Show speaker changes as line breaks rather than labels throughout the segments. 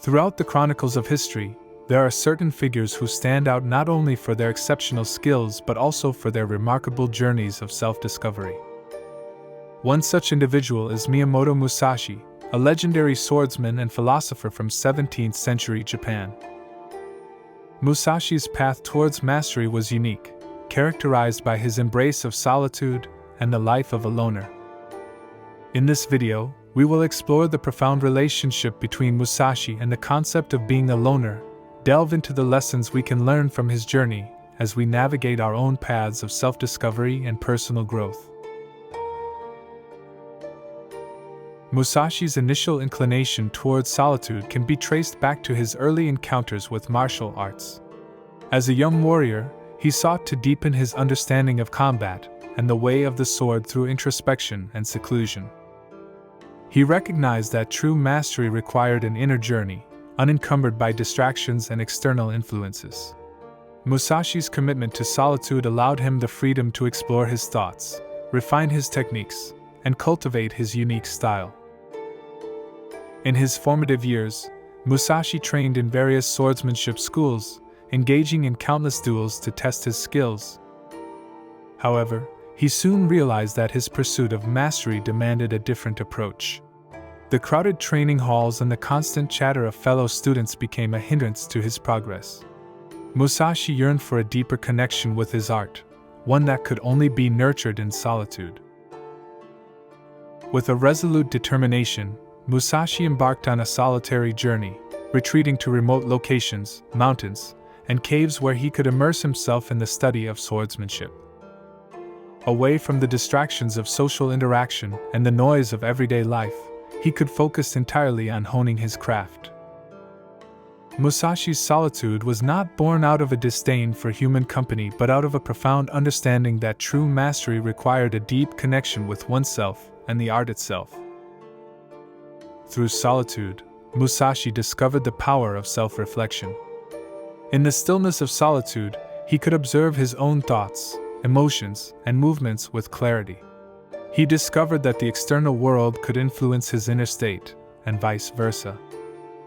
Throughout the chronicles of history, there are certain figures who stand out not only for their exceptional skills but also for their remarkable journeys of self-discovery. One such individual is Miyamoto Musashi, a legendary swordsman and philosopher from 17th century Japan. Musashi's path towards mastery was unique, characterized by his embrace of solitude and the life of a loner. In this video, we will explore the profound relationship between Musashi and the concept of being a loner, delve into the lessons we can learn from his journey as we navigate our own paths of self-discovery and personal growth. Musashi's initial inclination towards solitude can be traced back to his early encounters with martial arts. As a young warrior, he sought to deepen his understanding of combat and the way of the sword through introspection and seclusion. He recognized that true mastery required an inner journey, unencumbered by distractions and external influences. Musashi's commitment to solitude allowed him the freedom to explore his thoughts, refine his techniques, and cultivate his unique style. In his formative years, Musashi trained in various swordsmanship schools, engaging in countless duels to test his skills. However, he soon realized that his pursuit of mastery demanded a different approach. The crowded training halls and the constant chatter of fellow students became a hindrance to his progress. Musashi yearned for a deeper connection with his art, one that could only be nurtured in solitude. With a resolute determination, Musashi embarked on a solitary journey, retreating to remote locations, mountains, and caves where he could immerse himself in the study of swordsmanship. Away from the distractions of social interaction and the noise of everyday life, he could focus entirely on honing his craft. Musashi's solitude was not born out of a disdain for human company but out of a profound understanding that true mastery required a deep connection with oneself and the art itself. Through solitude, Musashi discovered the power of self-reflection. In the stillness of solitude, he could observe his own thoughts, emotions, and movements with clarity. He discovered that the external world could influence his inner state, and vice versa.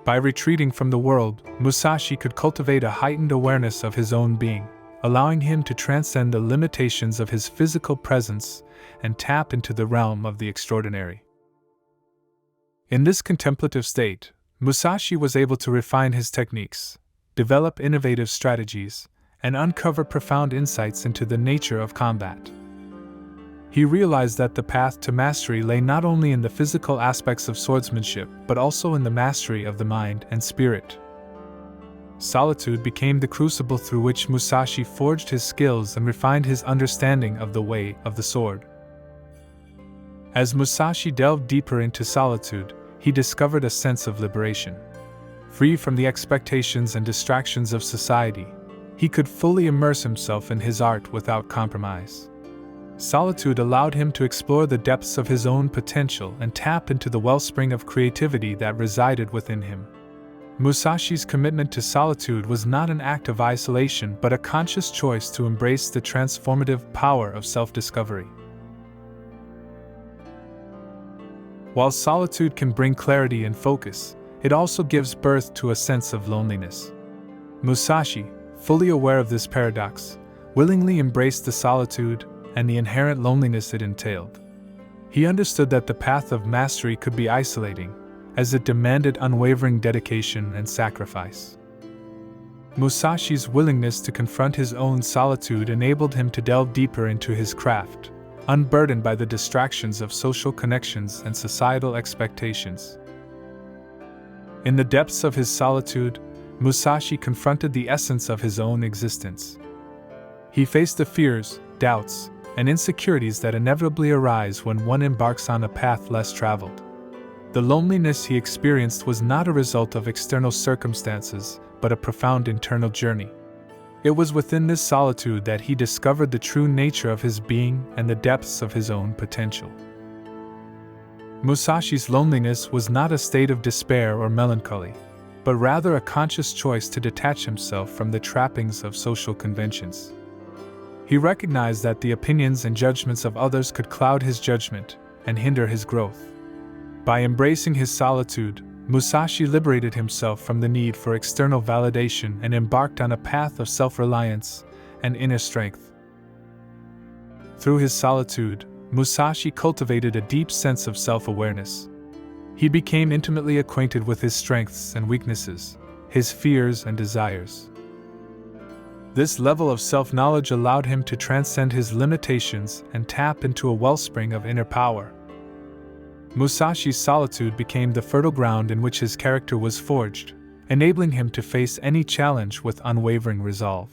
By retreating from the world, Musashi could cultivate a heightened awareness of his own being, allowing him to transcend the limitations of his physical presence and tap into the realm of the extraordinary. In this contemplative state, Musashi was able to refine his techniques, develop innovative strategies, and uncover profound insights into the nature of combat. He realized that the path to mastery lay not only in the physical aspects of swordsmanship but also in the mastery of the mind and spirit. Solitude became the crucible through which Musashi forged his skills and refined his understanding of the way of the sword. As Musashi delved deeper into solitude, he discovered a sense of liberation. Free from the expectations and distractions of society, he could fully immerse himself in his art without compromise. Solitude allowed him to explore the depths of his own potential and tap into the wellspring of creativity that resided within him. Musashi's commitment to solitude was not an act of isolation but a conscious choice to embrace the transformative power of self-discovery. While solitude can bring clarity and focus, it also gives birth to a sense of loneliness. Musashi, fully aware of this paradox, willingly embraced the solitude and the inherent loneliness it entailed. He understood that the path of mastery could be isolating, as it demanded unwavering dedication and sacrifice. Musashi's willingness to confront his own solitude enabled him to delve deeper into his craft, unburdened by the distractions of social connections and societal expectations. In the depths of his solitude, Musashi confronted the essence of his own existence. He faced the fears, doubts, and insecurities that inevitably arise when one embarks on a path less traveled. The loneliness he experienced was not a result of external circumstances, but a profound internal journey. It was within this solitude that he discovered the true nature of his being and the depths of his own potential. Musashi's loneliness was not a state of despair or melancholy, but rather a conscious choice to detach himself from the trappings of social conventions. He recognized that the opinions and judgments of others could cloud his judgment and hinder his growth. By embracing his solitude, Musashi liberated himself from the need for external validation and embarked on a path of self-reliance and inner strength. Through his solitude, Musashi cultivated a deep sense of self-awareness. He became intimately acquainted with his strengths and weaknesses, his fears and desires. This level of self-knowledge allowed him to transcend his limitations and tap into a wellspring of inner power. Musashi's solitude became the fertile ground in which his character was forged, enabling him to face any challenge with unwavering resolve.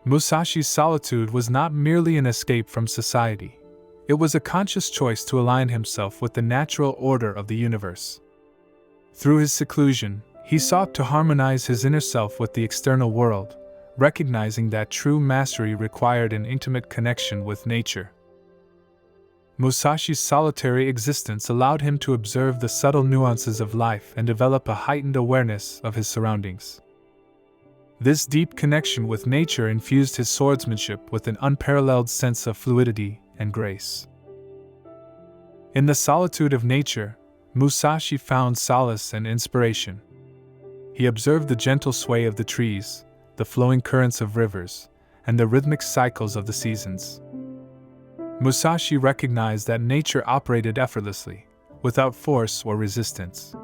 Musashi's solitude was not merely an escape from society. It was a conscious choice to align himself with the natural order of the universe. Through his seclusion, he sought to harmonize his inner self with the external world, recognizing that true mastery required an intimate connection with nature. Musashi's solitary existence allowed him to observe the subtle nuances of life and develop a heightened awareness of his surroundings. This deep connection with nature infused his swordsmanship with an unparalleled sense of fluidity and grace. In the solitude of nature, Musashi found solace and inspiration. He observed the gentle sway of the trees, the flowing currents of rivers, and the rhythmic cycles of the seasons. Musashi recognized that nature operated effortlessly, without force or resistance.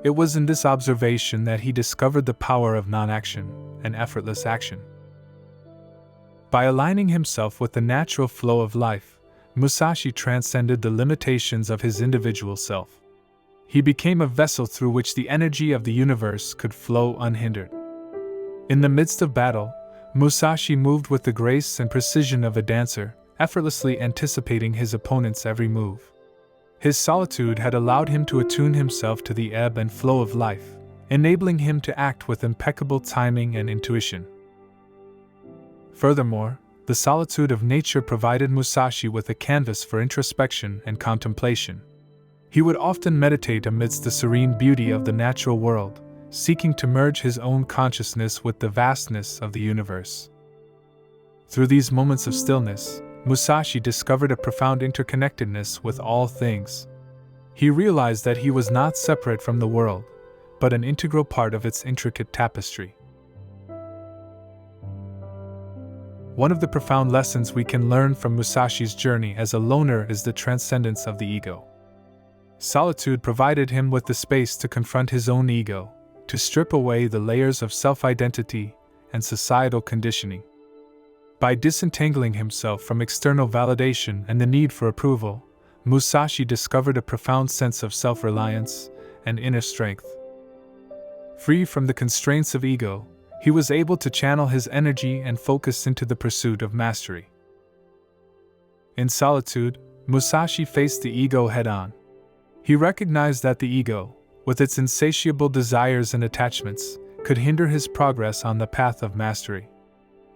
It was in this observation that he discovered the power of non-action and effortless action. By aligning himself with the natural flow of life, Musashi transcended the limitations of his individual self. He became a vessel through which the energy of the universe could flow unhindered. In the midst of battle, Musashi moved with the grace and precision of a dancer, effortlessly anticipating his opponent's every move. His solitude had allowed him to attune himself to the ebb and flow of life, enabling him to act with impeccable timing and intuition. Furthermore, the solitude of nature provided Musashi with a canvas for introspection and contemplation. He would often meditate amidst the serene beauty of the natural world, seeking to merge his own consciousness with the vastness of the universe. Through these moments of stillness, Musashi discovered a profound interconnectedness with all things. He realized that he was not separate from the world, but an integral part of its intricate tapestry. One of the profound lessons we can learn from Musashi's journey as a loner is the transcendence of the ego. Solitude provided him with the space to confront his own ego, to strip away the layers of self-identity and societal conditioning. By disentangling himself from external validation and the need for approval, Musashi discovered a profound sense of self-reliance and inner strength. Free from the constraints of ego, he was able to channel his energy and focus into the pursuit of mastery. In solitude, Musashi faced the ego head-on. He recognized that the ego, with its insatiable desires and attachments, could hinder his progress on the path of mastery.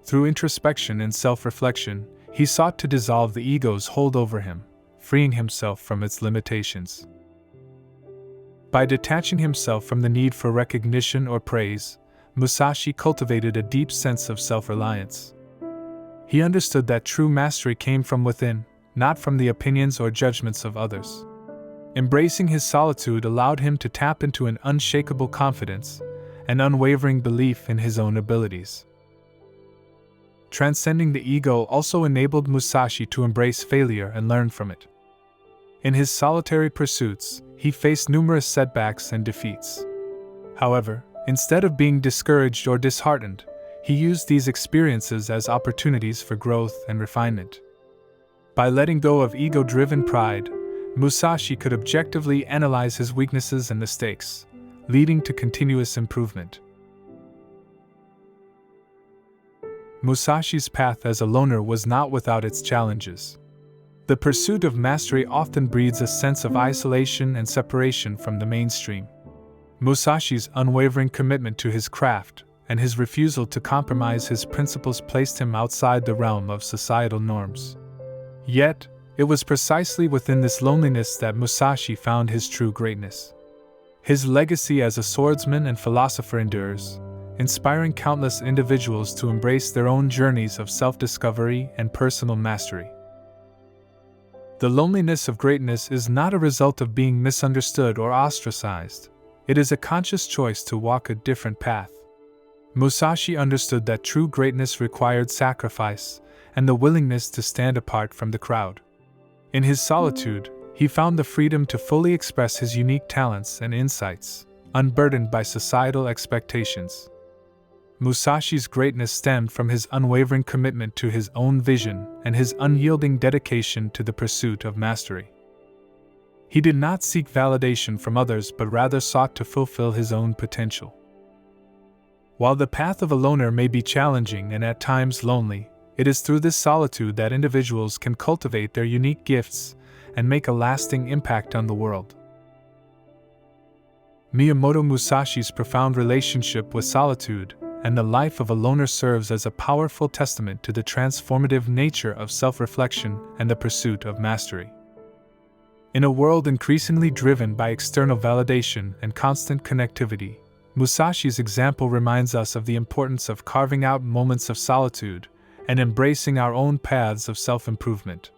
Through introspection and self-reflection, he sought to dissolve the ego's hold over him, freeing himself from its limitations. By detaching himself from the need for recognition or praise, Musashi cultivated a deep sense of self-reliance. He understood that true mastery came from within, not from the opinions or judgments of others. Embracing his solitude allowed him to tap into an unshakable confidence, an unwavering belief in his own abilities. Transcending the ego also enabled Musashi to embrace failure and learn from it. In his solitary pursuits, he faced numerous setbacks and defeats. However, instead of being discouraged or disheartened, he used these experiences as opportunities for growth and refinement. By letting go of ego-driven pride, Musashi could objectively analyze his weaknesses and mistakes, leading to continuous improvement. Musashi's path as a loner was not without its challenges. The pursuit of mastery often breeds a sense of isolation and separation from the mainstream. Musashi's unwavering commitment to his craft and his refusal to compromise his principles placed him outside the realm of societal norms. Yet, it was precisely within this loneliness that Musashi found his true greatness. His legacy as a swordsman and philosopher endures, inspiring countless individuals to embrace their own journeys of self-discovery and personal mastery. The loneliness of greatness is not a result of being misunderstood or ostracized. It is a conscious choice to walk a different path. Musashi understood that true greatness required sacrifice and the willingness to stand apart from the crowd. In his solitude, he found the freedom to fully express his unique talents and insights, unburdened by societal expectations. Musashi's greatness stemmed from his unwavering commitment to his own vision and his unyielding dedication to the pursuit of mastery. He did not seek validation from others but rather sought to fulfill his own potential. While the path of a loner may be challenging and at times lonely, it is through this solitude that individuals can cultivate their unique gifts and make a lasting impact on the world. Miyamoto Musashi's profound relationship with solitude and the life of a loner serves as a powerful testament to the transformative nature of self-reflection and the pursuit of mastery. In a world increasingly driven by external validation and constant connectivity, Musashi's example reminds us of the importance of carving out moments of solitude and embracing our own paths of self-improvement.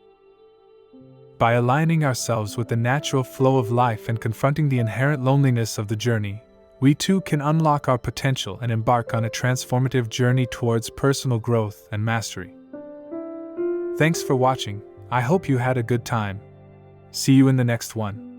By aligning ourselves with the natural flow of life and confronting the inherent loneliness of the journey, we too can unlock our potential and embark on a transformative journey towards personal growth and mastery. Thanks for watching. I hope you had a good time. See you in the next one.